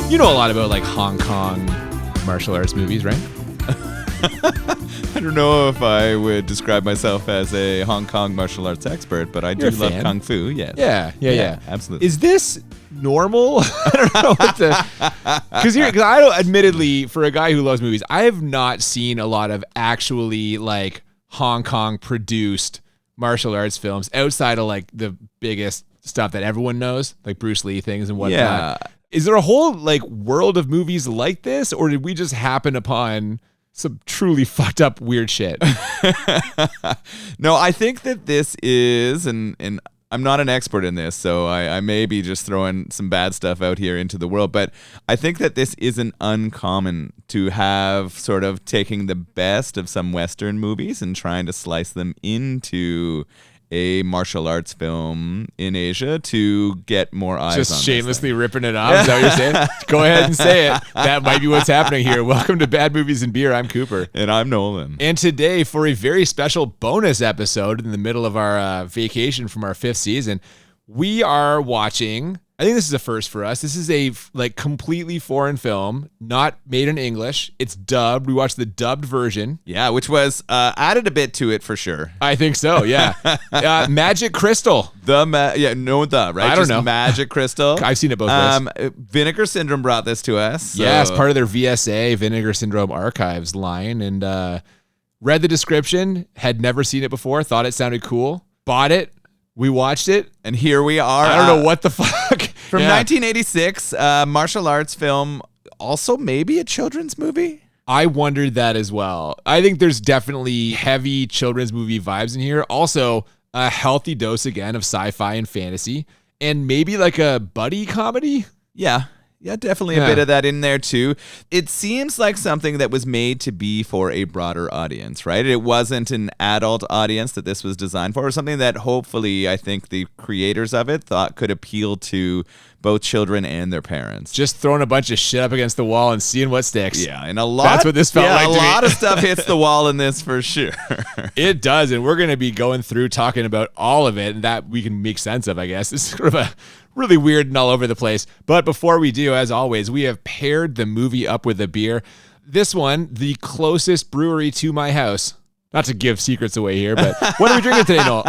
You know a lot about like Hong Kong martial arts movies, right? I don't know if I would describe myself as a Hong Kong martial arts expert, but I do love kung fu. Yes. Yeah. Absolutely. Is this normal? I don't know what because I don't. Admittedly, for a guy who loves movies, I have not seen a lot of actually like Hong Kong produced martial arts films outside of like the biggest stuff that everyone knows, like Bruce Lee things and whatnot. Yeah. Is there a whole like world of movies like this, or did we just happen upon some truly fucked up weird shit? No, I think that this is, and I'm not an expert in this, so I may be just throwing some bad stuff out here into the world, but I think that this isn't uncommon to have sort of taking the best of some Western movies and trying to slice them into a martial arts film in Asia to get more eyes on just shamelessly ripping it off. Is that what you're saying? Go ahead and say it. That might be what's happening here. Welcome to Bad Movies and Beer. I'm Cooper. And I'm Nolan. And today, for a very special bonus episode in the middle of our vacation from our 5th season, we are watching, I think this is a first for us. This is a like completely foreign film, not made in English. It's dubbed. We watched the dubbed version. Yeah, which was added a bit to it for sure. I think so, yeah. Magic Crystal. Right? I don't Just know. Magic Crystal. I've seen it both ways. Vinegar Syndrome brought this to us. So. Yeah, as part of their VSA, Vinegar Syndrome Archives line. And read the description, had never seen it before, thought it sounded cool, bought it. We watched it, and here we are. I don't know what the fuck. From 1986, martial arts film, also maybe a children's movie? I wondered that as well. I think there's definitely heavy children's movie vibes in here. Also, a healthy dose again of sci-fi and fantasy, and maybe like a buddy comedy. Yeah, definitely a bit of that in there too. It seems like something that was made to be for a broader audience, right? It wasn't an adult audience that this was designed for, or something that hopefully I think the creators of it thought could appeal to both children and their parents. Just throwing a bunch of shit up against the wall and seeing what sticks. Yeah, and a lot. That's what this felt like to me. A lot of stuff hits the wall in this for sure. It does, and we're going to be going through talking about all of it, and that we can make sense of, I guess. It's sort of a really weird and all over the place. But before we do, as always, we have paired the movie up with a beer. This one, the closest brewery to my house. Not to give secrets away here, but what are we drinking today, Noel?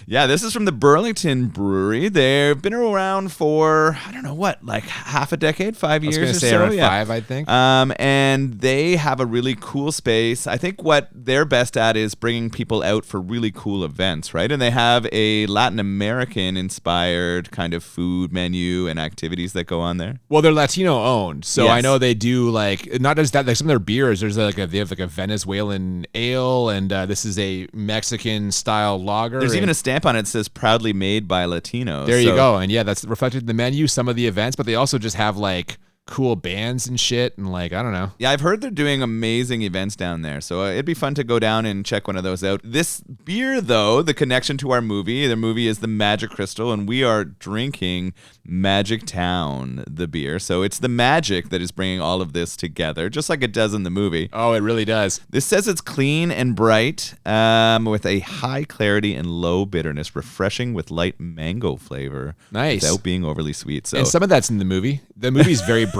Yeah, this is from the Burlington Brewery. They've been around for, I don't know what, like half a decade, 5 years or so. I was going to say around 5, I think. And they have a really cool space. I think what they're best at is bringing people out for really cool events, right? And they have a Latin American-inspired kind of food menu and activities that go on there. Well, they're Latino-owned, so yes. I know they do, like, not just that, like some of their beers, they have like a Venezuelan ale, and this is a Mexican-style lager. There's even a stamp on it that says proudly made by Latinos. There you go. And yeah, that's reflected in the menu, some of the events, but they also just have like cool bands and shit, and like, I don't know. Yeah, I've heard they're doing amazing events down there, so it'd be fun to go down and check one of those out. This beer, though, the connection to our movie, the movie is the Magic Crystal, and we are drinking Magic Town, the beer. So it's the magic that is bringing all of this together, just like it does in the movie. Oh, it really does. This says it's clean and bright, with a high clarity and low bitterness, refreshing with light mango flavor. Nice. Without being overly sweet. So. And some of that's in the movie. The movie's very bright.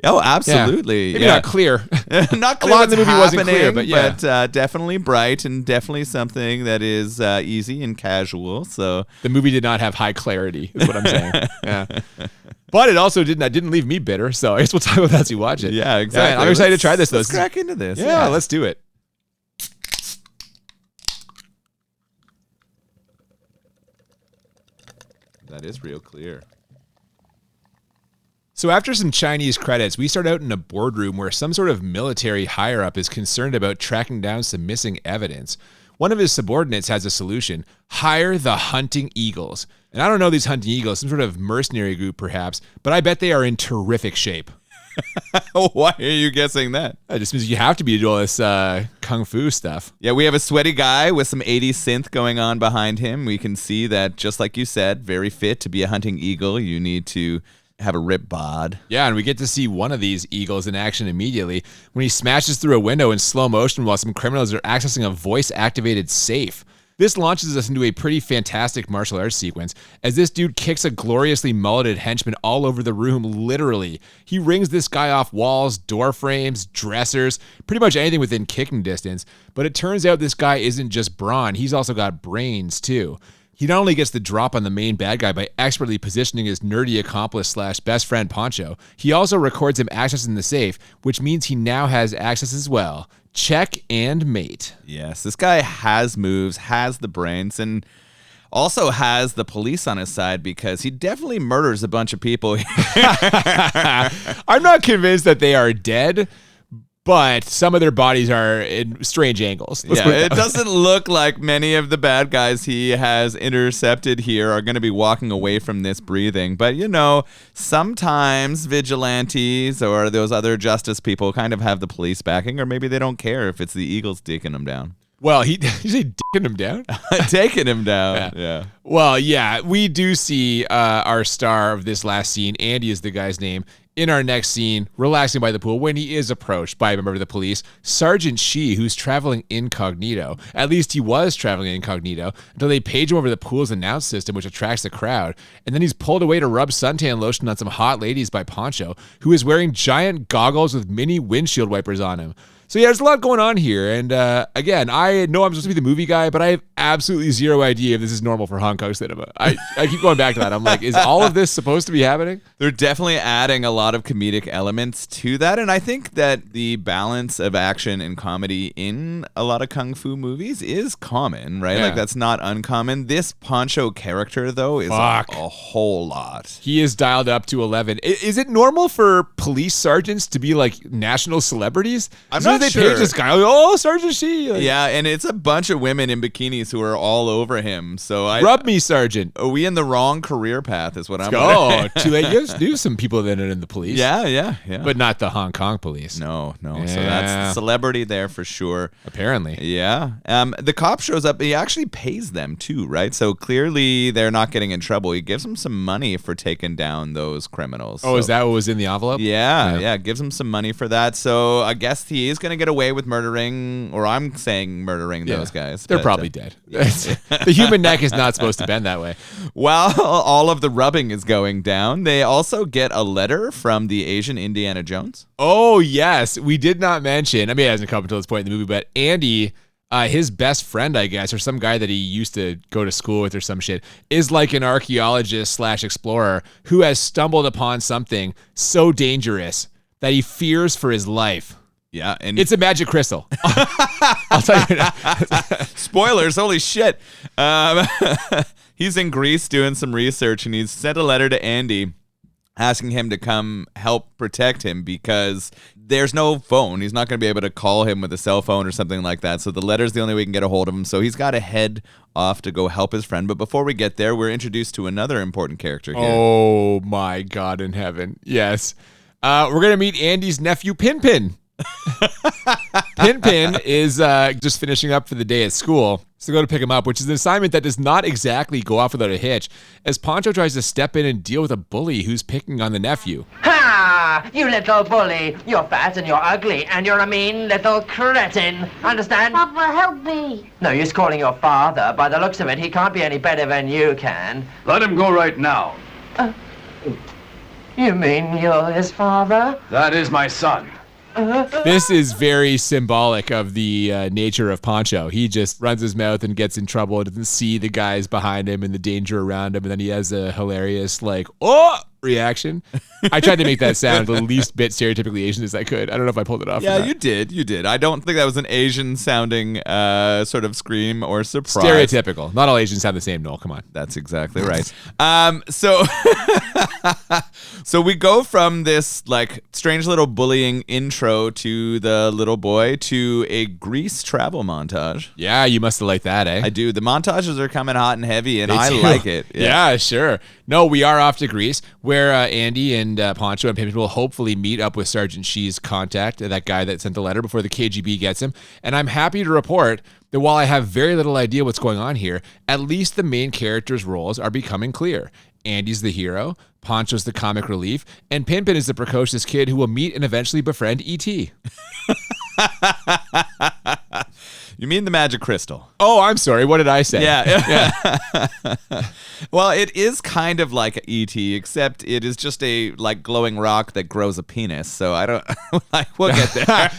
Oh, absolutely. Yeah. Maybe not clear. Not clear. A lot of the movie wasn't clear, but yeah. But definitely bright and definitely something that is easy and casual. So the movie did not have high clarity, is what I'm saying. Yeah. But it also didn't leave me bitter, so I guess we'll talk about that as we watch it. Yeah, exactly. Yeah, I'm excited to try this, though. Let's crack into this. Yeah, let's do it. That is real clear. So after some Chinese credits, we start out in a boardroom where some sort of military higher-up is concerned about tracking down some missing evidence. One of his subordinates has a solution: hire the hunting eagles. And I don't know these hunting eagles, some sort of mercenary group perhaps, but I bet they are in terrific shape. Why are you guessing that? It just means you have to be to do all this kung fu stuff. Yeah, we have a sweaty guy with some 80s synth going on behind him. We can see that, just like you said, very fit to be a hunting eagle. You need to have a ripped bod. Yeah, and we get to see one of these eagles in action immediately when he smashes through a window in slow motion while some criminals are accessing a voice-activated safe. This launches us into a pretty fantastic martial arts sequence as this dude kicks a gloriously mulleted henchman all over the room, literally. He rings this guy off walls, door frames, dressers, pretty much anything within kicking distance. But it turns out this guy isn't just brawn, he's also got brains too. He not only gets the drop on the main bad guy by expertly positioning his nerdy accomplice / best friend Poncho, he also records him accessing the safe, which means he now has access as well. Check and mate. Yes, this guy has moves, has the brains, and also has the police on his side because he definitely murders a bunch of people. I'm not convinced that they are dead, but some of their bodies are in strange angles. It doesn't look like many of the bad guys he has intercepted here are going to be walking away from this breathing. But, sometimes vigilantes or those other justice people kind of have the police backing, or maybe they don't care if it's the Eagles taking them down. Well, you say dicking him down? Taking him down, yeah. Well, yeah, we do see our star of this last scene, Andy is the guy's name, in our next scene, relaxing by the pool when he is approached by a member of the police, Sergeant Shee, who's traveling incognito. At least he was traveling incognito until they page him over the pool's announce system, which attracts the crowd. And then he's pulled away to rub suntan lotion on some hot ladies by Poncho, who is wearing giant goggles with mini windshield wipers on him. So yeah, there's a lot going on here. And again, I know I'm supposed to be the movie guy, but I have absolutely zero idea if this is normal for Hong Kong cinema. I keep going back to that. I'm like, is all of this supposed to be happening? They're definitely adding a lot of comedic elements to that. And I think that the balance of action and comedy in a lot of Kung Fu movies is common, right? Yeah. Like, that's not uncommon. This Poncho character, though, is a whole lot. He is dialed up to 11. Is it normal for police sergeants to be like national celebrities? I'm not they sure. page this guy, oh, Sergeant Shee. Like, yeah, and it's a bunch of women in bikinis who are all over him. So rub me, Sergeant. Are we in the wrong career path is what I'm Oh, too late. You knew some people that are in the police. Yeah. But not the Hong Kong police. No. Yeah. So that's celebrity there for sure. Apparently. Yeah. The cop shows up. He actually pays them too, right? So clearly they're not getting in trouble. He gives them some money for taking down those criminals. Oh, is that what was in the envelope? Yeah. Gives them some money for that. So I guess he is going to get away with murdering, or I'm saying murdering those guys. They're probably dead. The human neck is not supposed to bend that way. While all of the rubbing is going down, they also get a letter from the Asian Indiana Jones. Oh, yes. We did not mention, I mean, it hasn't come until this point in the movie, but Andy, his best friend, I guess, or some guy that he used to go to school with or some shit, is like an archaeologist / explorer who has stumbled upon something so dangerous that he fears for his life. Yeah, and it's a magic crystal. I'll tell you now. Spoilers, holy shit. He's in Greece doing some research, and he's sent a letter to Andy asking him to come help protect him because there's no phone. He's not going to be able to call him with a cell phone or something like that. So the letter's the only way we can get a hold of him. So he's got to head off to go help his friend. But before we get there, we're introduced to another important character here. Oh, my God in heaven. Yes. We're going to meet Andy's nephew, Pin. Pin is just finishing up for the day at school, so go to pick him up, which is an assignment that does not exactly go off without a hitch, as Poncho tries to step in and deal with a bully who's picking on the nephew. Ha! You little bully! You're fat and you're ugly and you're a mean little cretin. Understand? Papa, help me. No use calling your father. By the looks of it, he can't be any better than you can. Let him go right now. You mean you're his father? That is my son. This is very symbolic of the nature of Poncho. He just runs his mouth and gets in trouble and doesn't see the guys behind him and the danger around him, and then he has a hilarious oh reaction. I tried to make that sound the least bit stereotypically Asian as I could. I don't know if I pulled it off. Yeah, you did. I don't think that was an Asian sounding sort of scream or surprise. Stereotypical. Not all Asians sound the same, Noel. Come on. That's exactly right. So we go from this like strange little bullying intro to the little boy to a Greece travel montage. Yeah, you must have liked that, eh? I do. The montages are coming hot and heavy, and I like it. Yeah, sure. No, we are off to Greece, where Andy and Poncho and Pimpin will hopefully meet up with Sergeant Shee's contact, that guy that sent the letter, before the KGB gets him. And I'm happy to report that while I have very little idea what's going on here, at least the main characters' roles are becoming clear. Andy's the hero, Poncho's the comic relief, and Pimpin is the precocious kid who will meet and eventually befriend E.T. You mean the magic crystal. Oh, I'm sorry. What did I say? Yeah. Well, it is kind of like E.T., except it is just a like glowing rock that grows a penis. So I don't we'll get there.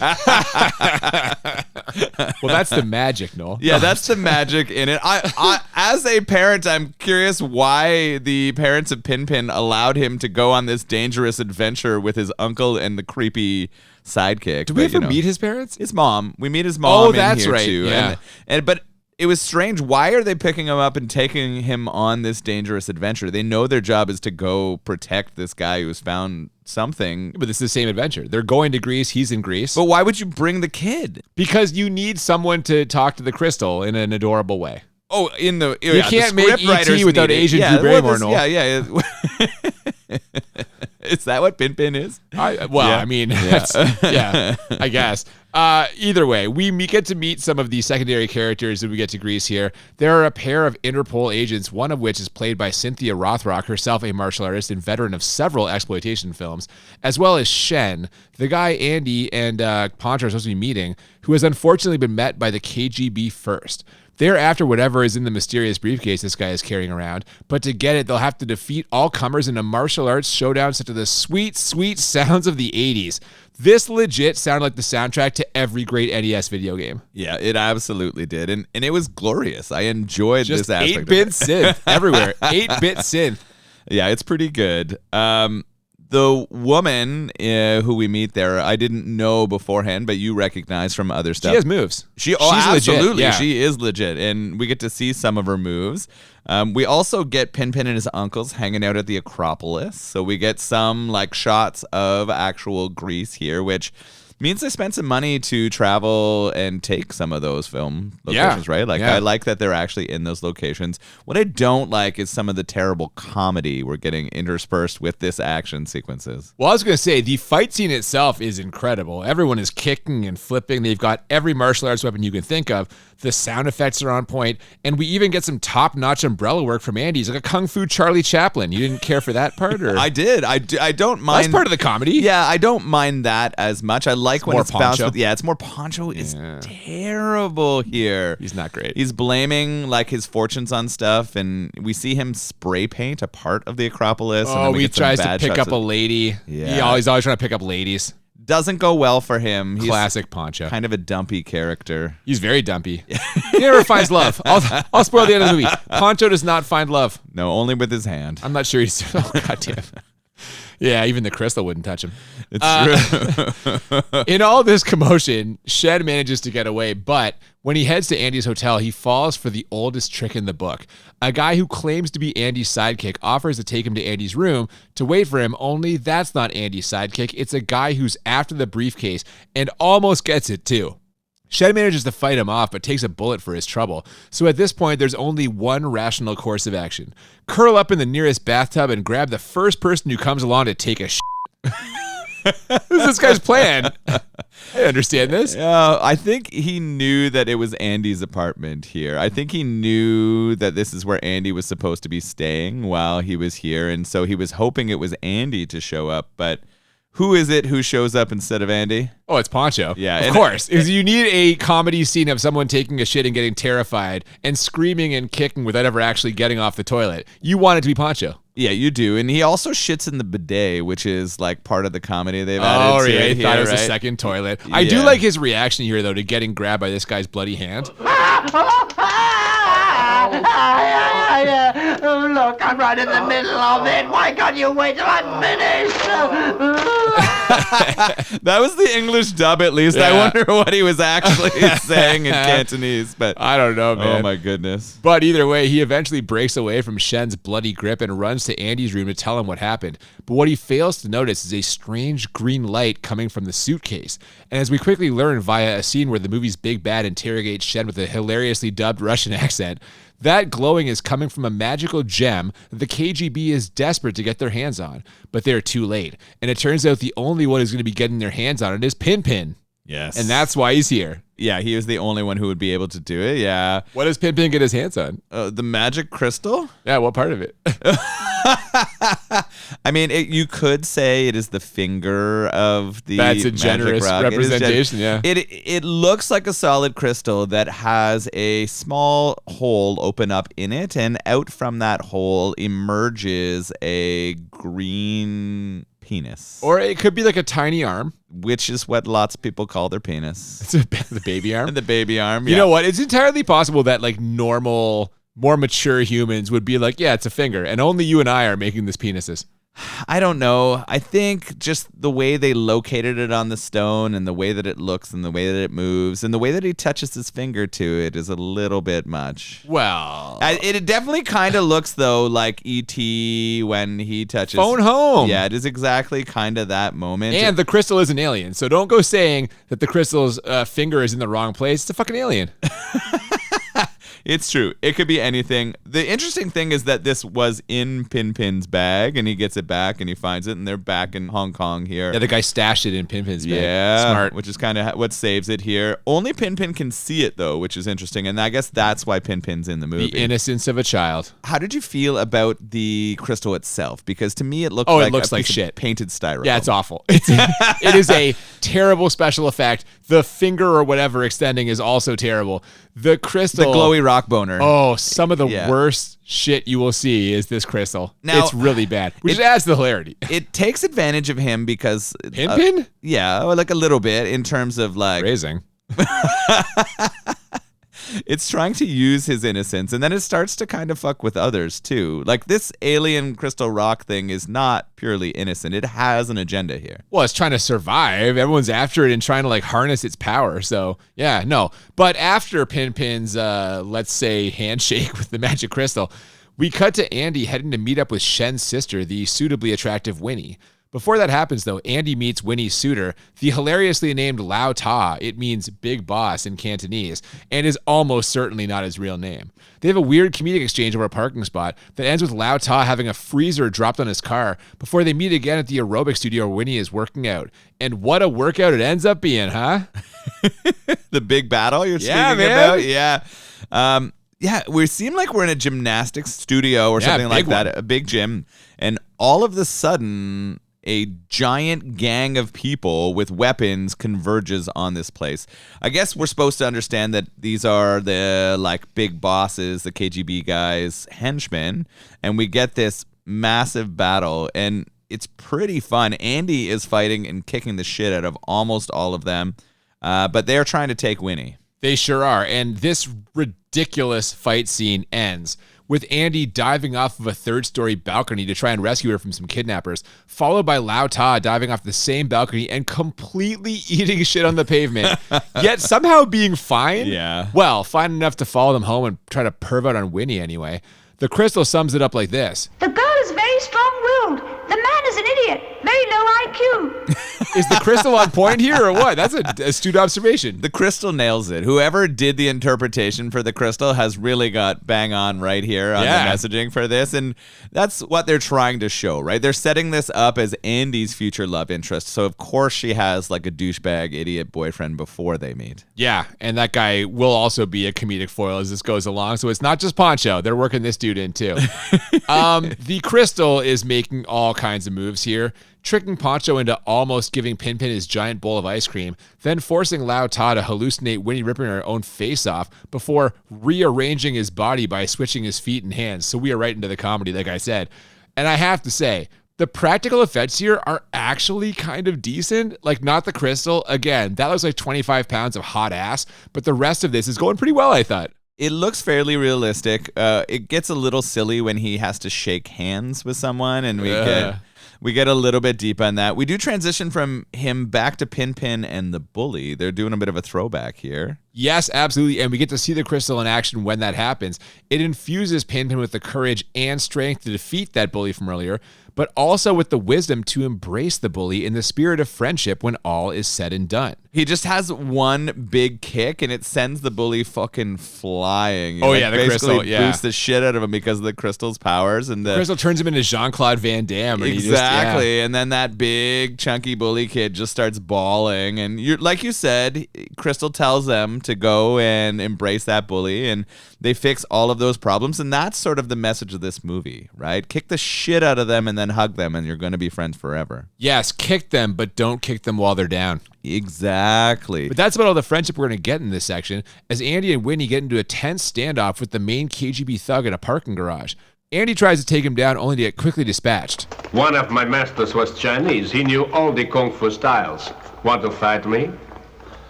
Well, that's the magic, Noel. Yeah, that's the magic in it. I as a parent, I'm curious why the parents of Pin allowed him to go on this dangerous adventure with his uncle and the creepy sidekick. Did we ever meet his parents? His mom. We meet his mom. Oh, that's in here right. too. Yeah. But it was strange. Why are they picking him up and taking him on this dangerous adventure? They know their job is to go protect this guy who's found something. But it's the same adventure. They're going to Greece. He's in Greece. But why would you bring the kid? Because you need someone to talk to the crystal in an adorable way. Oh, you can't make E.T. without Asian Drew Barrymore, Noel. Yeah. Is that what Pin is? I mean, yeah, I guess. Either way, we get to meet some of the secondary characters when we get to Greece here. There are a pair of Interpol agents, one of which is played by Cynthia Rothrock, herself a martial artist and veteran of several exploitation films, as well as Shen, the guy Andy and Poncho are supposed to be meeting, who has unfortunately been met by the KGB first. They're after whatever is in the mysterious briefcase this guy is carrying around, but to get it, they'll have to defeat all comers in a martial arts showdown set to the sweet, sweet sounds of the 80s. This legit sounded like the soundtrack to every great NES video game. Yeah, it absolutely did. And it was glorious. I enjoyed Just this aspect 8-bit of it. synth everywhere. 8-bit synth. Yeah, it's pretty good. The woman who we meet there, I didn't know beforehand, but you recognize from other stuff. She has moves. She's legit. Absolutely. Yeah. She is legit. And we get to see some of her moves. We also get Pin and his uncles hanging out at the Acropolis. So we get some like shots of actual Greece here, which means they spent some money to travel and take some of those film locations, right? Like, I like that they're actually in those locations. What I don't like is some of the terrible comedy we're getting interspersed with this action sequences. Well, I was going to say, the fight scene itself is incredible. Everyone is kicking and flipping. They've got every martial arts weapon you can think of. The sound effects are on point, and we even get some top-notch umbrella work from Andy. He's like a Kung Fu Charlie Chaplin. You didn't care for that part? Or? I did. I don't mind. That's part of the comedy. Yeah, I don't mind that as much. I like when more it's bounced Poncho. with. Yeah, it's more Poncho is terrible here. He's not great. He's blaming like his fortunes on stuff, and we see him spray paint a part of the Acropolis. and then He get some tries to bad pick shots up of- a lady. Yeah. He's always trying to pick up ladies. Doesn't go well for him. He's Classic Poncho. kind of a dumpy character. He's very dumpy. He never finds love. I'll spoil the end of the movie. Poncho does not find love. No, only with his hand. I'm not sure he's... Oh, goddamn. Yeah, even the crystal wouldn't touch him. It's true. In all this commotion, Shed manages to get away, but when he heads to Andy's hotel, he falls for the oldest trick in the book. A guy who claims to be Andy's sidekick offers to take him to Andy's room to wait for him, only that's not Andy's sidekick. It's a guy who's after the briefcase and almost gets it too. Shed manages to fight him off, but takes a bullet for his trouble. So at this point, there's only one rational course of action. Curl up in the nearest bathtub and grab the first person who comes along to take a shit. This is this guy's plan. I understand this. Yeah, I think he knew that it was Andy's apartment here. I think he knew that this is where Andy was supposed to be staying while he was here, and so he was hoping it was Andy to show up, but who is it who shows up instead of Andy? Oh, it's Poncho. Yeah, of course. Because you need a comedy scene of someone taking a shit and getting terrified and screaming and kicking without ever actually getting off the toilet. You want it to be Poncho. Yeah, you do. And he also shits in the bidet, which is like part of the comedy they've added to yeah, it he thought it was right? a second toilet. I do Yeah. like his reaction here, though, to getting grabbed by this guy's bloody hand. Look, I'm right in the middle of it. Why can't you wait till I'm finished? That was the English dub, at least. I Yeah. wonder what he was actually saying in Cantonese. But I don't know, man. oh my goodness. But either way, he eventually breaks away from Shen's bloody grip and runs to Andy's room to tell him what happened. But what he fails to notice is a strange green light coming from the suitcase. And as we quickly learn via a scene where the movie's big bad interrogates Shen with a hilariously dubbed Russian accent, that glowing is coming from a magical gem that the KGB is desperate to get their hands on. But they're too late. And it turns out the only one who's going to be getting their hands on it is Pin. Yes. And that's why he's here. Yeah, he was the only one who would be able to do it. Yeah. What does Pinpin get his hands on? The magic crystal? Yeah, what part of it? I mean, you could say it is the finger of the That's a magic generous rock. representation, yeah. It looks like a solid crystal that has a small hole open up in it, and out from that hole emerges a green penis. Or it could be like a tiny arm. Which is what lots of people call their penis. It's the baby arm. The baby arm, You know what? It's entirely possible that like normal, more mature humans would be like, yeah, it's a finger. And only you and I are making this penises. I don't know. I think just the way they located it on the stone and the way that it looks and the way that it moves and the way that he touches his finger to it is a little bit much. Well, It definitely kind of looks, though, like E.T. when he touches... Phone home. Yeah, it is exactly kind of that moment. And the crystal is an alien. So don't go saying that the crystal's finger is in the wrong place. It's a fucking alien. It's true. It could be anything. The interesting thing is that this was in Pinpin's bag, and he gets it back, and he finds it, and they're back in Hong Kong here. Yeah, the guy stashed it in Pinpin's bag. Yeah, Smart. which is kind of what saves it here. Only Pinpin can see it, though, which is interesting, and I guess that's why Pinpin's in the movie. The innocence of a child. How did you feel about the crystal itself? Because to me, it looked Oh, it like looks a like piece of shit. painted styrofoam. Yeah, it's awful. It is a terrible special effect. The finger or whatever extending is also terrible. The crystal. the glowy rock boner. Oh, some of the Yeah. worst shit you will see is this crystal. Now, it's really bad, which adds to the hilarity. It takes advantage of him because... Pinpin? yeah, like a little bit in terms of like... Raising. It's trying to use his innocence, and then it starts to kind of fuck with others, too. Like, this alien crystal rock thing is not purely innocent. It has an agenda here. Well, it's trying to survive. Everyone's after it and trying to like harness its power. So yeah, no. But after Pinpin's, let's say, handshake with the magic crystal, we cut to Andy heading to meet up with Shen's sister, the suitably attractive Winnie. Before that happens, though, Andy meets Winnie's suitor, the hilariously named Lao Ta. It means big boss in Cantonese, and is almost certainly not his real name. They have a weird comedic exchange over a parking spot that ends with Lao Ta having a freezer dropped on his car before they meet again at the aerobic studio where Winnie is working out. And what a workout it ends up being, huh? The big battle you're speaking man. about? Yeah. Yeah, we seem like we're in a gymnastics studio or something like that, a big gym. And all of a sudden, a giant gang of people with weapons converges on this place. I guess we're supposed to understand that these are the like big bosses, the KGB guys, henchmen, and we get this massive battle, and it's pretty fun. Andy is fighting and kicking the shit out of almost all of them, but they're trying to take Winnie. They sure are. And this ridiculous fight scene ends with Andy diving off of a third-story balcony to try and rescue her from some kidnappers, followed by Lao Ta diving off the same balcony and completely eating shit on the pavement, yet somehow being fine. Yeah. Well, fine enough to follow them home and try to perv out on Winnie anyway. The crystal sums it up like this. The girl is very strong-willed. The man is an idiot. Very low IQ. Is the crystal on point here or what? That's an astute observation. The crystal nails it. Whoever did the interpretation for the crystal has really got bang on right here on the messaging for this. And that's what they're trying to show, right? They're setting this up as Andy's future love interest. So, of course, she has like a douchebag idiot boyfriend before they meet. Yeah, and that guy will also be a comedic foil as this goes along. So it's not just Poncho. They're working this dude in too. The crystal is making all kinds of moves here, tricking Poncho into almost giving Pinpin his giant bowl of ice cream, then forcing Lao Ta to hallucinate Winnie ripping her own face off before rearranging his body by switching his feet and hands. So we are right into the comedy, like I said. And I have to say, the practical effects here are actually kind of decent. Like, not the crystal. Again, that looks like 25 pounds of hot ass, but the rest of this is going pretty well, I thought. It looks fairly realistic. It gets a little silly when he has to shake hands with someone, and we get a little bit deep on that. We do transition from him back to Pinpin and the bully. They're doing a bit of a throwback here. Yes, absolutely. And we get to see the crystal in action when that happens. It infuses Pinpin with the courage and strength to defeat that bully from earlier. but also with the wisdom to embrace the bully in the spirit of friendship when all is said and done. He just has one big kick and it sends the bully fucking flying. Oh, yeah, the crystal, yeah. Boosts the shit out of him because of the crystal's powers. And the crystal turns him into Jean-Claude Van Damme. And exactly. And then that big, chunky bully kid just starts bawling. And like you said, Crystal tells them to go and embrace that bully. And they fix all of those problems. And that's sort of the message of this movie, right? Kick the shit out of them and then hug them and you're going to be friends forever. Yes, kick them, but don't kick them while they're down. Exactly. But that's about all the friendship we're going to get in this section, as Andy and Winnie get into a tense standoff with the main KGB thug at a parking garage. Andy tries to take him down, only to get quickly dispatched. One of my masters was Chinese. He knew all the kung fu styles. Want to fight me?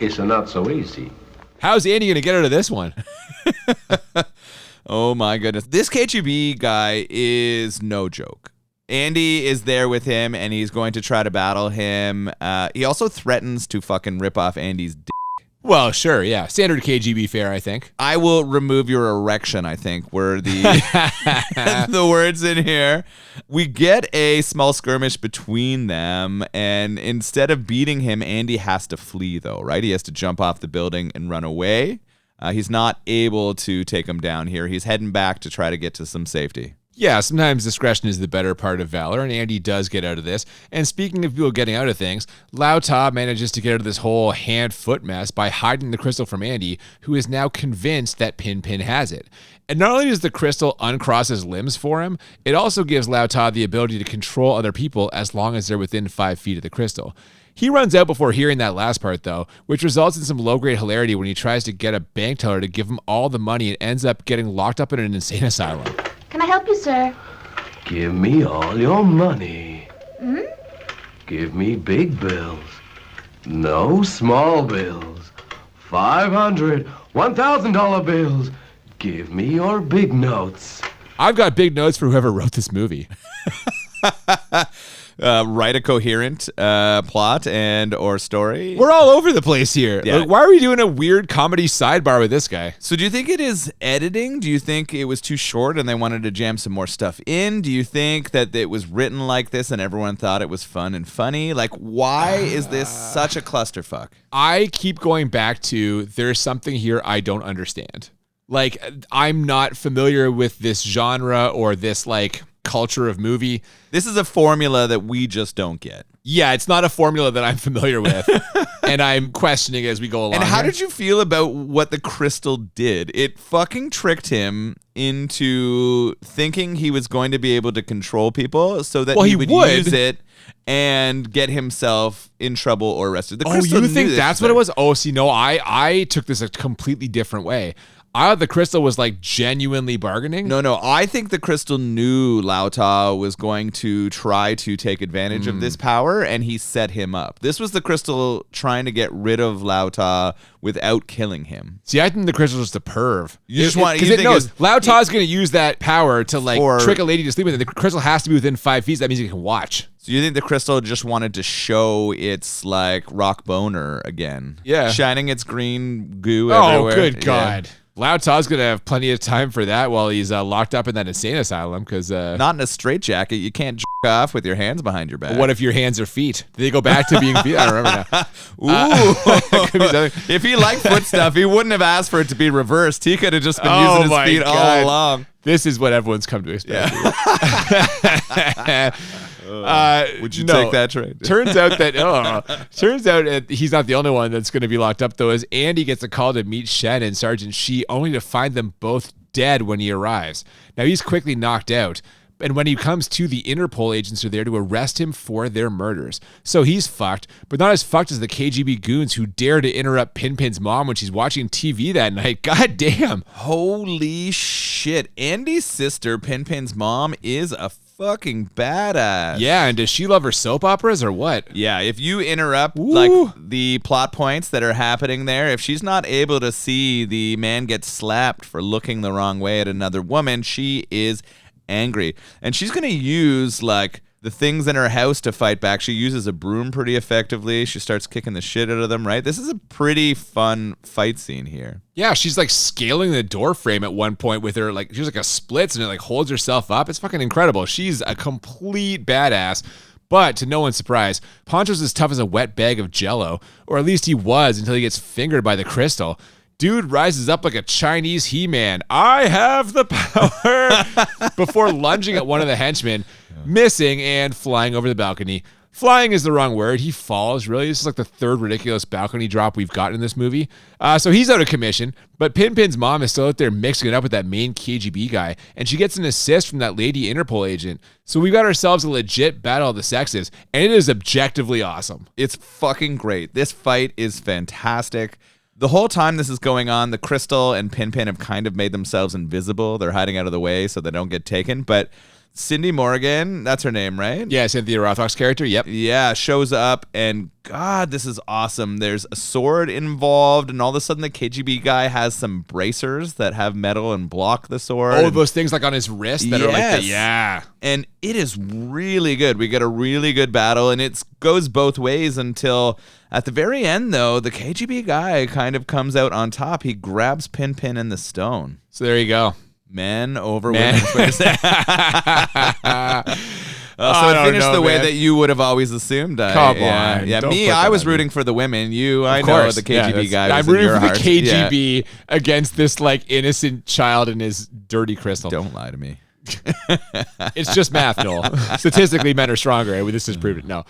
It's not so easy. How's Andy going to get out of this one? Oh my goodness. This KGB guy is no joke. Andy is there with him, and he's going to try to battle him. He also threatens to fucking rip off Andy's dick. Well, sure, yeah. Standard KGB fare, I think. I will remove your erection, I think, were the the words in here. We get a small skirmish between them, and instead of beating him, Andy has to flee, though, right? He has to jump off the building and run away. He's not able to take him down here. He's heading back to try to get to some safety. Yeah, sometimes discretion is the better part of valor, and Andy does get out of this. And speaking of people getting out of things, Lao Ta manages to get out of this whole hand-foot mess by hiding the crystal from Andy, who is now convinced that Pin Pin has it. And not only does the crystal uncross his limbs for him, it also gives Lao Ta the ability to control other people as long as they're within 5 feet of the crystal. He runs out before hearing that last part, though, which results in some low-grade hilarity when he tries to get a bank teller to give him all the money and ends up getting locked up in an insane asylum. Can I help you, sir? Give me all your money. Give me big bills. No small bills. $500, $1,000 bills. Give me your big notes. I've got big notes for whoever wrote this movie. Write a coherent plot and or story. We're all over the place here. Yeah. Like, why are we doing a weird comedy sidebar with this guy? So do you think it is editing? Do you think it was too short and they wanted to jam some more stuff in? Do you think that it was written like this and everyone thought it was fun and funny? Like, why is this such a clusterfuck? I keep going back to there's something here I don't understand. Like, I'm not familiar with this genre or this, like, culture of movie. This is a formula that we just don't get. Yeah, it's not a formula that I'm familiar with, and I'm questioning as we go along. And how here. did you feel about what the crystal did? It fucking tricked him into thinking he was going to be able to control people so that he would use it and get himself in trouble or arrested. Oh, you think that's what it was? Oh, see, no, I took this a completely different way. I thought the crystal was like genuinely bargaining. No. I think the crystal knew Lao Ta was going to try to take advantage of this power, and he set him up. This was the crystal trying to get rid of Lao Ta without killing him. See, I think the crystal is just a perv. You just want because it knows Lao Ta's going to use that power to like trick a lady to sleep with it. The crystal has to be within 5 feet. So that means he can watch. So you think the crystal just wanted to show its like rock boner again? Yeah, shining its green goo everywhere. Oh, good God. Yeah. Lao Ta's going to have plenty of time for that while he's locked up in that insane asylum. Because not in a straitjacket. You can't jack off with your hands behind your back. What if your hands are feet? Do they go back to being feet? I don't remember now. Ooh. If he liked foot stuff, he wouldn't have asked for it to be reversed. He could have just been using his feet all along. This is what everyone's come to expect. Yeah. Would you take that trade? Turns out he's not the only one that's going to be locked up, though, as Andy gets a call to meet Shen and Sergeant Shi, only to find them both dead when he arrives. Now, he's quickly knocked out, and when he comes to, the Interpol agents are there to arrest him for their murders. So he's fucked, but not as fucked as the KGB goons who dare to interrupt Pin Pin's mom when she's watching TV that night. God damn. Holy shit. Andy's sister, Pin Pin's mom, is a fucking badass. Yeah, and does she love her soap operas or what? Yeah, if you interrupt like the plot points that are happening there, if she's not able to see the man get slapped for looking the wrong way at another woman, she is angry. And she's going to use like the things in her house to fight back. She uses a broom pretty effectively. She starts kicking the shit out of them, right? This is a pretty fun fight scene here. Yeah, she's like scaling the door frame at one point with her, like, she's like a splits and it like holds herself up. It's fucking incredible. She's a complete badass. But to no one's surprise, Poncho's as tough as a wet bag of jello, or at least he was until he gets fingered by the crystal. Dude rises up like a Chinese He-Man. I have the power! Before lunging at one of the henchmen, missing and flying over the balcony. Flying is the wrong word. He falls, really. This is like the third ridiculous balcony drop we've gotten in this movie. So he's out of commission, but Pin's mom is still out there mixing it up with that main KGB guy, and she gets an assist from that lady Interpol agent. So we've got ourselves a legit battle of the sexes, and it is objectively awesome. It's fucking great. This fight is fantastic. The whole time this is going on, the Crystal and Pin have kind of made themselves invisible. They're hiding out of the way so they don't get taken. But Cindy Morgan, that's her name, right? Yeah, Cynthia Rothrock's character, yep. Yeah, shows up, and God, this is awesome. There's a sword involved, and all of a sudden the KGB guy has some bracers that have metal and block the sword. Oh, those things like on his wrist that are like yeah. And it is really good. We get a really good battle, and it goes both ways until at the very end, though, the KGB guy kind of comes out on top. He grabs Pin in the stone. So there you go. Men over women. So it finished the way that you would have always assumed. Come on. Yeah, me, I was rooting for the women. You, I know the KGB guy. I'm rooting for the KGB against this like innocent child and his dirty crystal. Don't lie to me. It's just math, Noel. Statistically, men are stronger. This has proved it. No.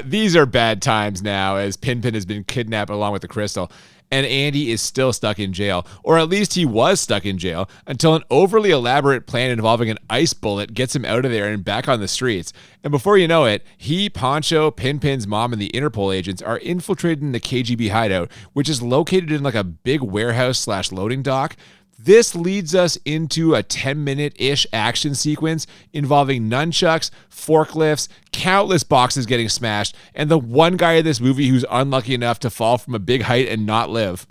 These are bad times now as Pin has been kidnapped along with the crystal. And Andy is still stuck in jail, or at least he was stuck in jail until an overly elaborate plan involving an ice bullet gets him out of there and back on the streets. And before you know it, he, Poncho, Pin's mom, and the Interpol agents are infiltrating the KGB hideout, which is located in like a big warehouse/loading dock. This leads us into a 10-minute-ish action sequence involving nunchucks, forklifts, countless boxes getting smashed, and the one guy in this movie who's unlucky enough to fall from a big height and not live.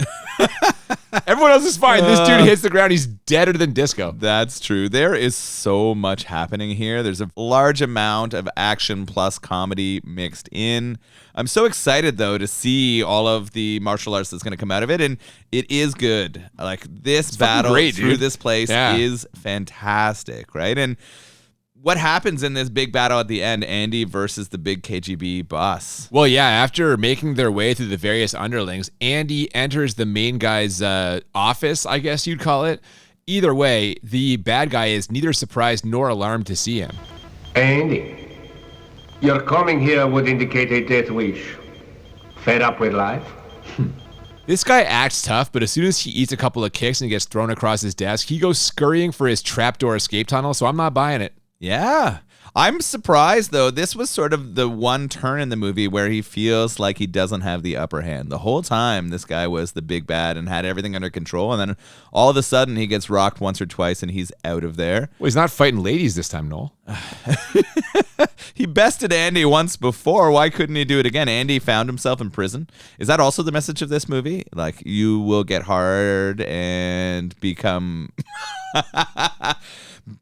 Everyone else is fine. This dude hits the ground. He's deader than disco. That's true. There is so much happening here. There's a large amount of action plus comedy mixed in. I'm so excited, though, to see all of the martial arts that's going to come out of it, and it is good. Like, this battle through this place is fantastic, right? And what happens in this big battle at the end, Andy versus the big KGB boss? Well, yeah, after making their way through the various underlings, Andy enters the main guy's office, I guess you'd call it. Either way, the bad guy is neither surprised nor alarmed to see him. Andy, your coming here would indicate a death wish. Fed up with life? This guy acts tough, but as soon as he eats a couple of kicks and gets thrown across his desk, he goes scurrying for his trapdoor escape tunnel, so I'm not buying it. Yeah. I'm surprised, though. This was sort of the one turn in the movie where he feels like he doesn't have the upper hand. The whole time, this guy was the big bad and had everything under control, and then all of a sudden, he gets rocked once or twice, and he's out of there. Well, he's not fighting ladies this time, Noel. He bested Andy once before. Why couldn't he do it again? Andy found himself in prison. Is that also the message of this movie? Like, you will get hard and become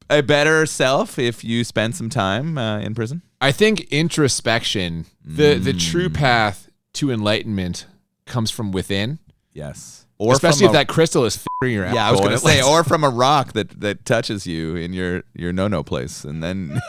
a better self if you spend some time in prison? I think introspection, the true path to enlightenment, comes from within. Yes. Or especially if that crystal is f***ing your ass. Yeah, I was going to say, or from a rock that touches you in your no-no place. And then,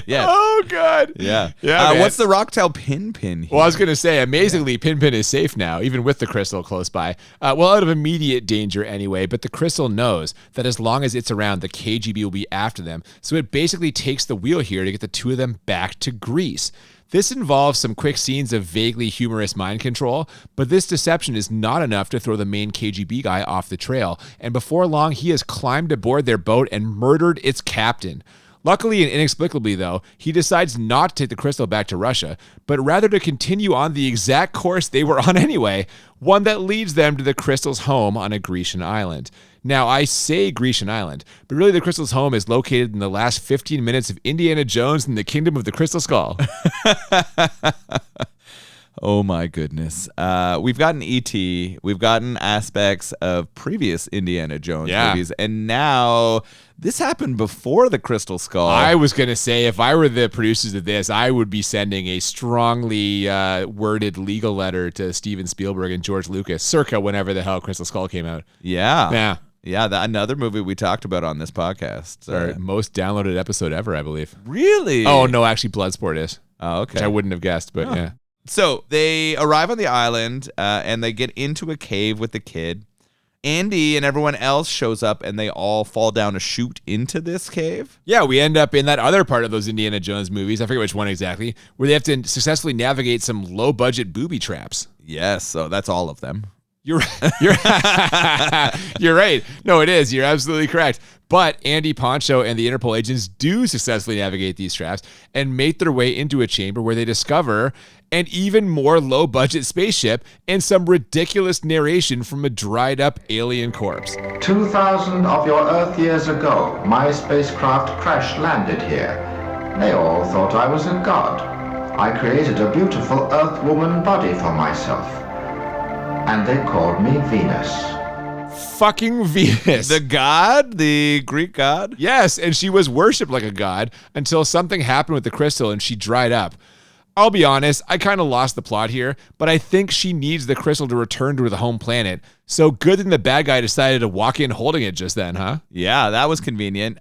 yeah. Oh, God. Yeah. Yeah. What's the rock tell Pin here? Well, I was going to say, amazingly, Pin is safe now, even with the crystal close by. Well, out of immediate danger anyway, but the crystal knows that as long as it's around, the KGB will be after them. So it basically takes the wheel here to get the two of them back to Greece. This involves some quick scenes of vaguely humorous mind control, but this deception is not enough to throw the main KGB guy off the trail, and before long, he has climbed aboard their boat and murdered its captain. Luckily and inexplicably, though, he decides not to take the crystal back to Russia, but rather to continue on the exact course they were on anyway, one that leads them to the crystal's home on a Grecian island. Now, I say Grecian island, but really the crystal's home is located in the last 15 minutes of Indiana Jones and the Kingdom of the Crystal Skull. Oh my goodness. We've gotten E.T., we've gotten aspects of previous Indiana Jones movies, and now this happened before the Crystal Skull. I was going to say, if I were the producers of this, I would be sending a strongly worded legal letter to Steven Spielberg and George Lucas, circa whenever the hell Crystal Skull came out. Yeah. Yeah, another movie we talked about on this podcast. Our most downloaded episode ever, I believe. Really? Oh, no, actually Bloodsport is. Oh, okay. Which I wouldn't have guessed, but yeah. So they arrive on the island and they get into a cave with the kid. Andy and everyone else shows up and they all fall down a chute into this cave. Yeah, we end up in that other part of those Indiana Jones movies, I forget which one exactly, where they have to successfully navigate some low-budget booby traps. Yes, so that's all of them. You're right. No, it is. You're absolutely correct. But Andy, Poncho, and the Interpol agents do successfully navigate these traps and make their way into a chamber where they discover an even more low-budget spaceship and some ridiculous narration from a dried-up alien corpse. 2,000 of your Earth years ago, my spacecraft crash-landed here. They all thought I was a god. I created a beautiful Earth woman body for myself. And they called me Venus. Fucking Venus. The god? The Greek god? Yes, and she was worshipped like a god until something happened with the crystal and she dried up. I'll be honest, I kind of lost the plot here, but I think she needs the crystal to return to the home planet. So good that the bad guy decided to walk in holding it just then, huh? Yeah, that was convenient.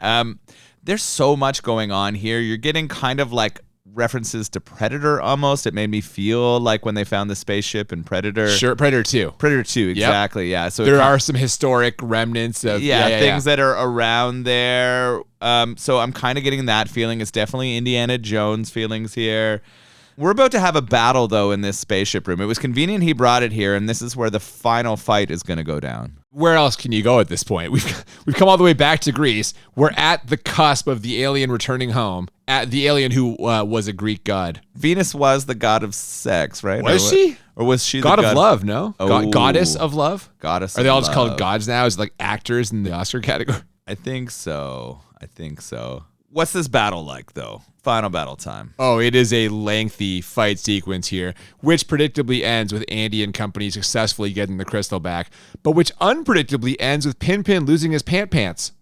There's so much going on here. You're getting kind of like references to Predator almost. It made me feel like when they found the spaceship in Predator. Sure, Predator 2. Predator 2, exactly, yep. Yeah. So there are some historic remnants of things that are around there. So I'm kind of getting that feeling. It's definitely Indiana Jones feelings here. We're about to have a battle, though, in this spaceship room. It was convenient he brought it here, and this is where the final fight is going to go down. Where else can you go at this point? We've come all the way back to Greece. We're at the cusp of the alien returning home. At the alien who was a Greek god. Venus was the god of sex, right? Was she? Or was she god the god of love? No, oh. Goddess of love. Goddess. Are they all of just love. called gods now? Is it like actors in the Oscar category? I think so. What's this battle like, though? Final battle time. Oh, it is a lengthy fight sequence here, which predictably ends with Andy and company successfully getting the crystal back, but which unpredictably ends with Pin losing his pants.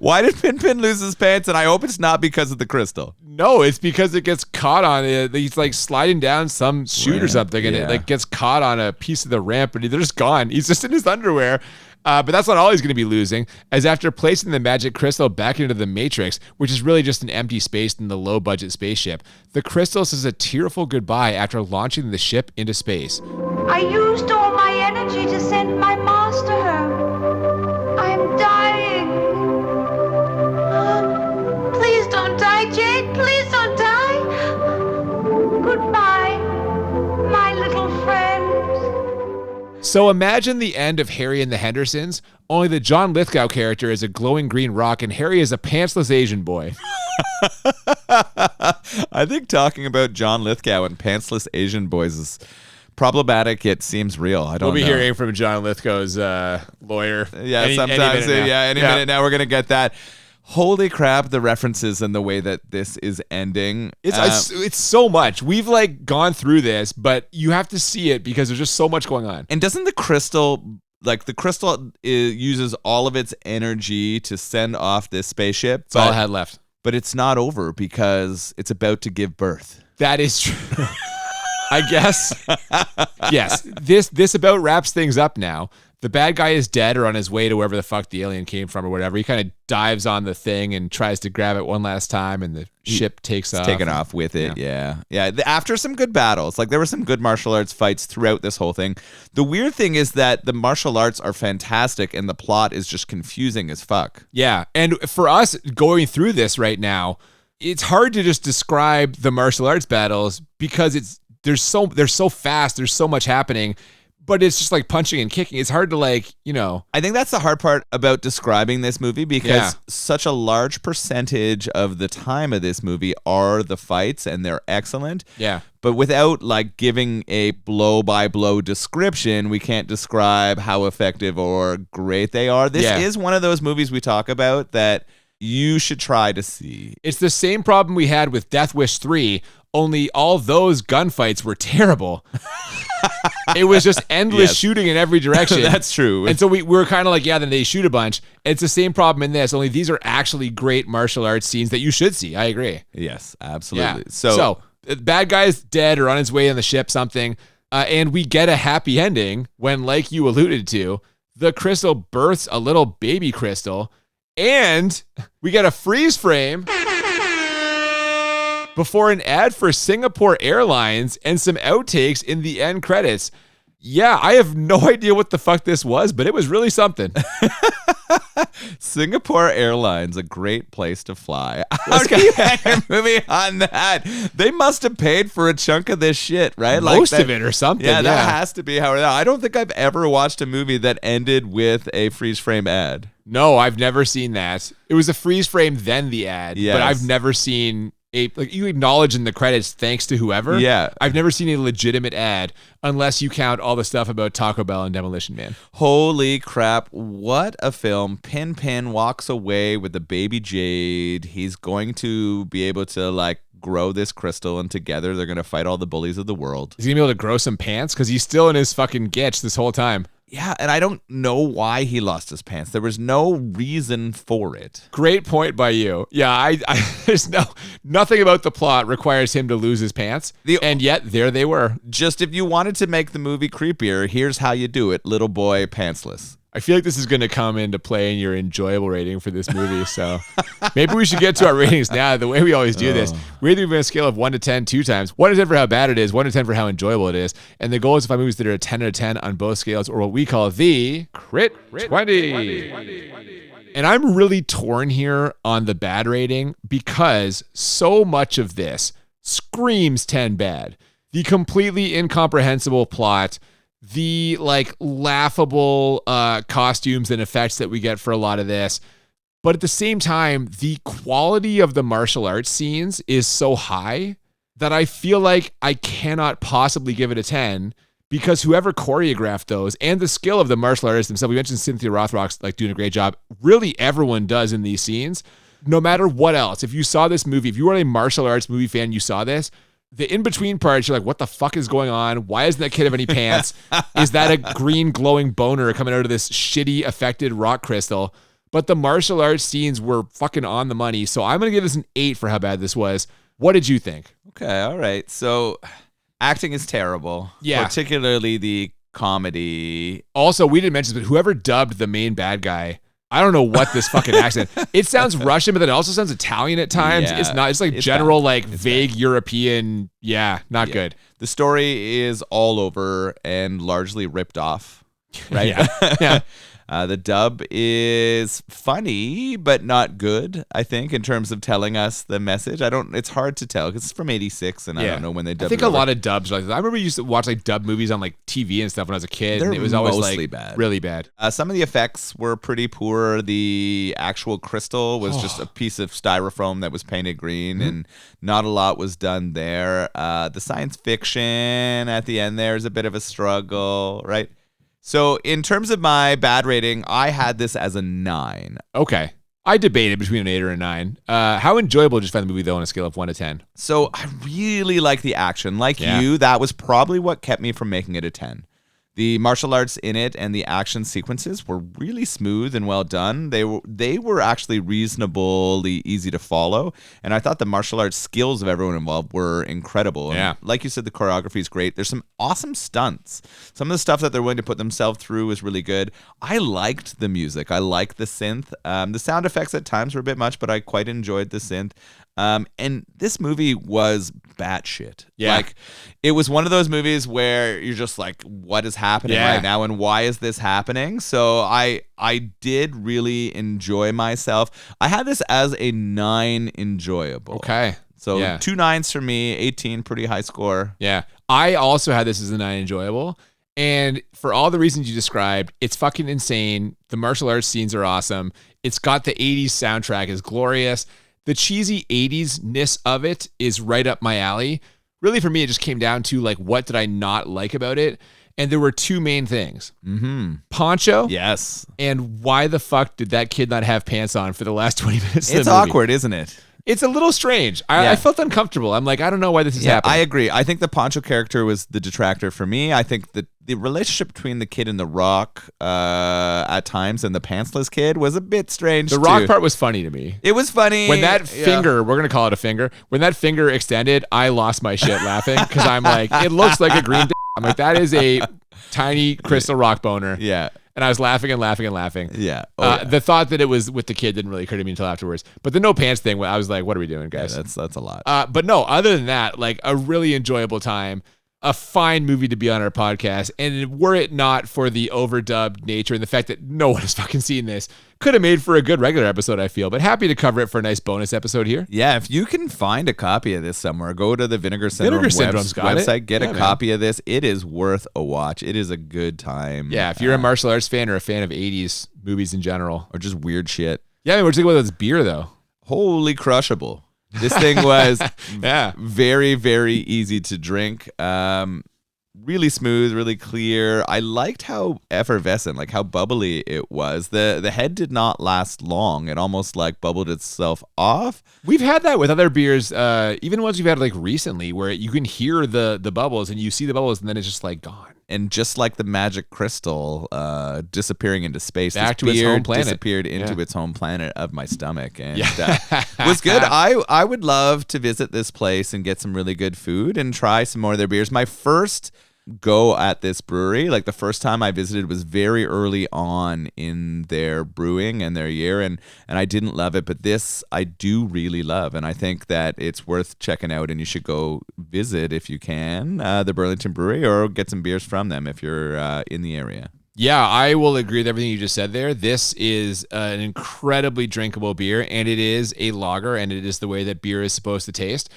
Why did Pin lose his pants? And I hope it's not because of the crystal. No, it's because it gets caught on it. He's like sliding down some chute or something, and it like gets caught on a piece of the ramp, and they're just gone. He's just in his underwear. But that's not all he's going to be losing, as after placing the magic crystal back into the Matrix, which is really just an empty space in the low-budget spaceship, the crystal says a tearful goodbye after launching the ship into space. I used all my energy to send my master home. I'm dying. Please don't die, Jade. Please don't die. Goodbye, my little friend. So imagine the end of Harry and the Hendersons, only the John Lithgow character is a glowing green rock and Harry is a pantsless Asian boy. I think talking about John Lithgow and pantsless Asian boys is problematic. It seems real. I don't know. We'll be hearing from John Lithgow's lawyer. Yeah, sometimes. Any minute now we're going to get that. Holy crap, the references and the way that this is ending. It's so much. We've like gone through this, but you have to see it because there's just so much going on. And doesn't the crystal uses all of its energy to send off this spaceship? That's all it had left. But it's not over because it's about to give birth. That is true. I guess. Yes. This about wraps things up now. The bad guy is dead or on his way to wherever the fuck the alien came from or whatever. He kind of dives on the thing and tries to grab it one last time, and the ship takes off. Taken off with it, yeah. After some good battles, like there were some good martial arts fights throughout this whole thing. The weird thing is that the martial arts are fantastic and the plot is just confusing as fuck. Yeah, and for us going through this right now, it's hard to just describe the martial arts battles because they're so fast, there's so much happening. But it's just like punching and kicking. It's hard to I think that's the hard part about describing this movie because such a large percentage of the time of this movie are the fights and they're excellent. Yeah. But without giving a blow by blow description, we can't describe how effective or great they are. This is one of those movies we talk about that you should try to see. It's the same problem we had with Death Wish 3, only all those gunfights were terrible. It was just endless shooting in every direction. That's true. And so we were kind of like, yeah, then they shoot a bunch. It's the same problem in this, only these are actually great martial arts scenes that you should see. I agree. Yes, absolutely. Yeah. So the bad guy's dead or on his way on the ship, something. And we get a happy ending when, like you alluded to, the crystal births a little baby crystal. And we get a freeze frame before an ad for Singapore Airlines and some outtakes in the end credits. Yeah, I have no idea what the fuck this was, but it was really something. Singapore Airlines, a great place to fly. How do you hang a movie on that? They must have paid for a chunk of this shit, right? Most of it or something. Yeah, that has to be how. I don't think I've ever watched a movie that ended with a freeze frame ad. No, I've never seen that. It was a freeze frame, then the ad. Yes. But I've never seen you acknowledge in the credits thanks to whoever. Yeah. I've never seen a legitimate ad unless you count all the stuff about Taco Bell and Demolition Man. Holy crap, what a film. Pin walks away with the baby Jade. He's going to be able to grow this crystal, and together they're going to fight all the bullies of the world. Is he going to be able to grow some pants? Because he's still in his fucking gitch this whole time. Yeah, and I don't know why he lost his pants. There was no reason for it. Great point by you. Yeah, I there's nothing about the plot requires him to lose his pants, and yet there they were. Just if you wanted to make the movie creepier, here's how you do it. Little boy pantsless. I feel like this is going to come into play in your enjoyable rating for this movie, so maybe we should get to our ratings now. The way we always do this, we're either on a scale of 1 to 10 two times. 1 to 10 for how bad it is, 1 to 10 for how enjoyable it is, and the goal is to find movies that are a 10 out of 10 on both scales, or what we call the Crit 20. And I'm really torn here on the bad rating because so much of this screams 10 bad. The completely incomprehensible plot, the laughable costumes and effects that we get for a lot of this. But at the same time, the quality of the martial arts scenes is so high that I feel like I cannot possibly give it a 10 because whoever choreographed those and the skill of the martial artists themselves, we mentioned Cynthia Rothrock's doing a great job. Really everyone does in these scenes, no matter what else. If you saw this movie, if you were a martial arts movie fan, you saw this, the in-between parts, you're like, what the fuck is going on? Why doesn't that kid have any pants? Is that a green glowing boner coming out of this shitty affected rock crystal? But the martial arts scenes were fucking on the money. So I'm going to give this an 8 for how bad this was. What did you think? Okay, all right. So acting is terrible. Yeah. Particularly the comedy. Also, we didn't mention this, but whoever dubbed the main bad guy, I don't know what this fucking accent. It sounds Russian, but then it also sounds Italian at times. Yeah, it's not. It's like general, vague European. Yeah, not good. The story is all over and largely ripped off. Right? Yeah. The dub is funny, but not good, I think, in terms of telling us the message. It's hard to tell because it's from 86 and I don't know when they dubbed it. I think a lot of dubs like that. I remember you used to watch dub movies on TV and stuff when I was a kid. And it was always mostly bad. Really bad. Some of the effects were pretty poor. The actual crystal was just a piece of styrofoam that was painted green and not a lot was done there. The science fiction at the end there is a bit of a struggle, right? So in terms of my bad rating, I had this as a 9. Okay. I debated between an 8 or a 9. How enjoyable did you find the movie, though, on a scale of 1 to 10? So I really like the action. You, that was probably what kept me from making it a 10. The martial arts in it and the action sequences were really smooth and well done. They were actually reasonably easy to follow. And I thought the martial arts skills of everyone involved were incredible. Yeah. And like you said, the choreography is great. There's some awesome stunts. Some of the stuff that they're willing to put themselves through is really good. I liked the music. I liked the synth. The sound effects at times were a bit much, but I quite enjoyed the synth. And this movie was batshit. Yeah. It was one of those movies where you're just like, what is happening right now and why is this happening? So I did really enjoy myself. I had this as a 9 enjoyable. Okay. So 2 9s for me, 18, pretty high score. Yeah. I also had this as a 9 enjoyable. And for all the reasons you described, it's fucking insane. The martial arts scenes are awesome. It's got the 80s soundtrack is glorious. The cheesy 80s-ness of it is right up my alley. Really, for me, it just came down to, what did I not like about it? And there were two main things. Poncho. Yes. And why the fuck did that kid not have pants on for the last 20 minutes of It's the movie? awkward, isn't it? It's a little strange. I felt uncomfortable. I'm like, I don't know why this is happening. I agree. I think the Poncho character was the detractor for me. I think that the relationship between the kid and the Rock at times and the pantsless kid was a bit strange. The Rock part was funny to me. It was funny. When that finger, we're going to call it a finger, when that finger extended, I lost my shit laughing because I'm like, it looks like a green dick. I'm like, that is a tiny crystal rock boner. Yeah. And I was laughing and laughing and laughing. Yeah. The thought that it was with the kid didn't really occur to me until afterwards. But the no pants thing, I was like, what are we doing, guys? Yeah, that's a lot. But no, other than that, like a really enjoyable time, a fine movie to be on our podcast. And were it not for the overdubbed nature and the fact that no one has fucking seen this, could have made for a good regular episode, I feel. But happy to cover it for a nice bonus episode here. Yeah, if you can find a copy of this somewhere, go to the Vinegar Syndrome website, get a copy of this. It is worth a watch. It is a good time. Yeah, if you're a martial arts fan or a fan of 80s movies in general. Or just weird shit. Yeah, I mean, we're talking about this beer, though. Holy crushable. This thing was yeah, very, very easy to drink. Really smooth, really clear. I liked how effervescent, like how bubbly it was. The head did not last long. It almost like bubbled itself off. We've had that with other beers, even ones we've had like recently, where you can hear the bubbles and you see the bubbles and then it's just like gone. And just like the magic crystal disappearing into space, back this to its beer home planet. disappeared into its home planet of my stomach, and was good. I would love to visit this place and get some really good food and try some more of their beers. My first go at this brewery, like the first time I visited was very early on in their brewing and their year, and I didn't love it, but this I do really love, and I think that it's worth checking out, and you should go visit if you can the Burlington Brewery, or get some beers from them if you're in the area. Yeah, I will agree with everything you just said there. This is an incredibly drinkable beer, and it is a lager, and it is the way that beer is supposed to taste.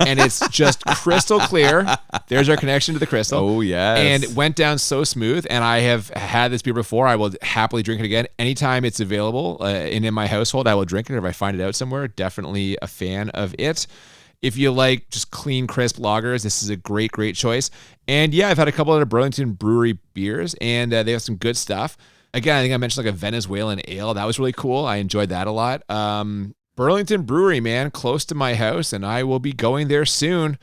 And it's just crystal clear. There's our connection to the crystal. Oh, yes. And it went down so smooth, and I have had this beer before. I will happily drink it again. Anytime it's available and in my household, I will drink it. If I find it out somewhere, definitely a fan of it. If you like just clean, crisp lagers, this is a great, great choice. And yeah, I've had a couple of Burlington Brewery beers, and they have some good stuff. Again, I think I mentioned like a Venezuelan ale. That was really cool. I enjoyed that a lot. Burlington Brewery, man, close to my house, and I will be going there soon.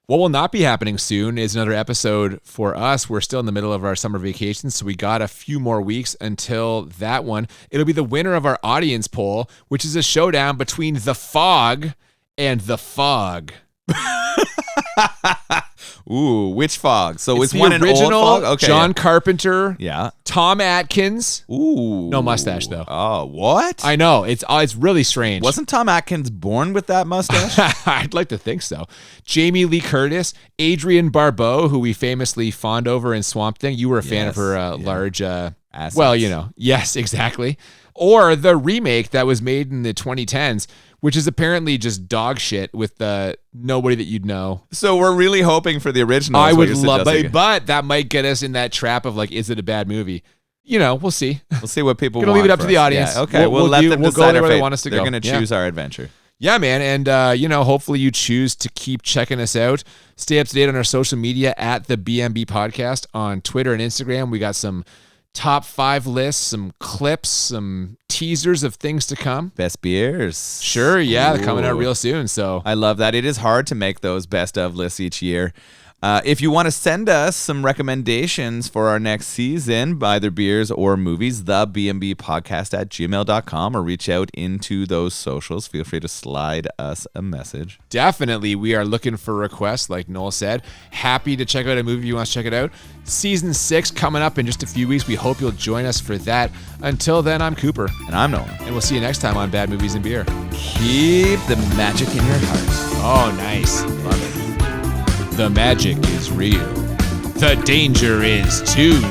What will not be happening soon is another episode for us. We're still in the middle of our summer vacation, so we got a few more weeks until that one. It'll be the winner of our audience poll, which is a showdown between The Fog and The Fog. Ooh, which Fog? So it's is one an original old Fog? Okay. John Carpenter. Yeah. Tom Atkins. Ooh. No mustache though. Oh, what? I know. It's really strange. Wasn't Tom Atkins born with that mustache? I'd like to think so. Jamie Lee Curtis, Adrienne Barbeau, who we famously fawned over in Swamp Thing. You were a fan of her large well, you know. Yes, exactly. Or the remake that was made in the 2010s, which is apparently just dog shit with nobody that you'd know. So we're really hoping for the original. I would love it, but that might get us in that trap of like, is it a bad movie? You know, we'll see. We'll see what people want. Gonna leave it up for to the us. audience. Yeah, okay, we'll let them go decide where our they fate. want us to They're go. going to choose our adventure. Yeah, man. And, you know, hopefully you choose to keep checking us out. Stay up to date on our social media at the BMB Podcast on Twitter and Instagram. We got some top 5 lists, some clips, some teasers of things to come. Best beers. Sure, yeah, they're coming out real soon. So I love that. It is hard to make those best of lists each year. If you want to send us some recommendations for our next season, either beers or movies, the BMB Podcast at gmail.com, or reach out into those socials. Feel free to slide us a message. Definitely, we are looking for requests, like Noel said. Happy to check out a movie if you want to check it out. Season 6 coming up in just a few weeks. We hope you'll join us for that. Until then, I'm Cooper. And I'm Nolan. And we'll see you next time on Bad Movies and Beer. Keep the magic in your heart. Oh, nice. Love it. The magic is real. The danger is too.